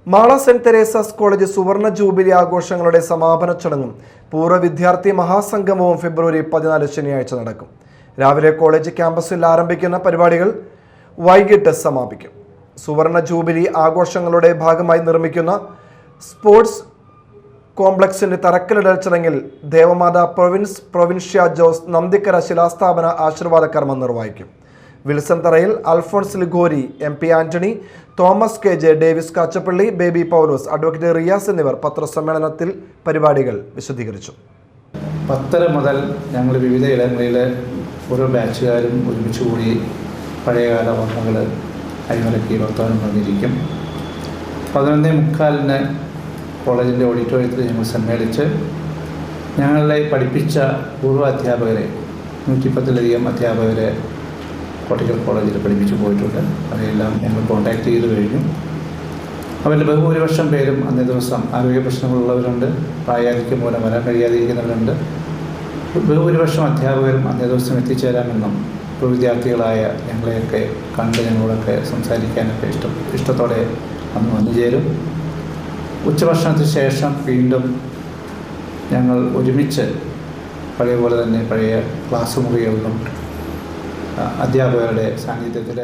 Mala saint Teresa's college സുവർണ jubilee ആഘോഷങ്ങളുടെ സമാപന ചടങ്ങും പൂർവ്വ വിദ്യാർത്ഥി മഹാസംഗമവും ഫെബ്രുവരി 14 ശനിയാഴ്ച നടക്കും. രാവിലെ കോളേജ് ക്യാമ്പസിൽ ആരംഭിക്കുന്ന പരിപാടികൾ വൈകിട്ട് സമാപിക്കും. സുവർണ ജൂബിലി ആഘോഷങ്ങളുടെ ഭാഗമായി നിർമ്മിക്കുന്ന സ്പോർട്സ് കോംപ്ലക്സിന്റെ തറക്കല്ലിടൽ ചടങ്ങിൽ ദേവമാത പ്രൊവിൻഷ്യ ജോസ് നന്ദിക്കര ശിലാസ്ഥാപന ആശീർവാദ കർമ്മം നിർവഹിക്കും. Wilson Tharayil, Alphonse Liguori, MP Antony, Thomas KJ, Davis Kachappilly, Baby Paulose, advocate Riyas എന്നിവർ പത്രസമ്മേളനത്തിൽ പരിപാടികൾ വിശദീകരിച്ചു. 10 മുതൽ ഞങ്ങൾ വിവിധ ഇടങ്ങളിലെ ഓരോ ബാച്ചുകാരും ഒരുമിച്ച് കൂടി പഴയകാല ഓർമ്മകൾ അഴിമലക്കി വർത്തമാനം പറഞ്ഞിരിക്കും. 11:45 കോളേജിൻ്റെ ഓഡിറ്റോറിയത്തിൽ ഞങ്ങൾ സമ്മേളിച്ച് ഞങ്ങളെ പഠിപ്പിച്ച പൂർവ്വ അധ്യാപകരെ 110-ലധികം അധ്യാപകരെ കോട്ടയ്ക്കൽ കോളേജിൽ പഠിപ്പിച്ചു പോയിട്ടുണ്ട്. അവരെല്ലാം ഞങ്ങൾ കോൺടാക്റ്റ് ചെയ്ത് കഴിഞ്ഞു. അവരിൽ ബഹുഭൂരിപക്ഷം പേരും അന്നേ ദിവസം ആരോഗ്യ പ്രശ്നങ്ങളുള്ളവരുണ്ട്, പ്രായാധിക്യം മൂലം വരാൻ കഴിയാതിരിക്കുന്നവരുണ്ട്. ബഹുഭൂരിപക്ഷം അധ്യാപകരും അന്നേ ദിവസം എത്തിച്ചേരാമെന്നും വിദ്യാർത്ഥികളായ ഞങ്ങളെയൊക്കെ കണ്ട് ഞങ്ങളോടൊക്കെ സംസാരിക്കാനൊക്കെ ഇഷ്ടത്തോടെ അന്ന് വന്നുചേരും. ഉച്ചഭക്ഷണത്തിന് ശേഷം വീണ്ടും ഞങ്ങൾ ഒരുമിച്ച് പഴയ പോലെ തന്നെ പഴയ ക്ലാസ് മുറികളിലും അധ്യാപകരുടെ സാന്നിധ്യത്തിൽ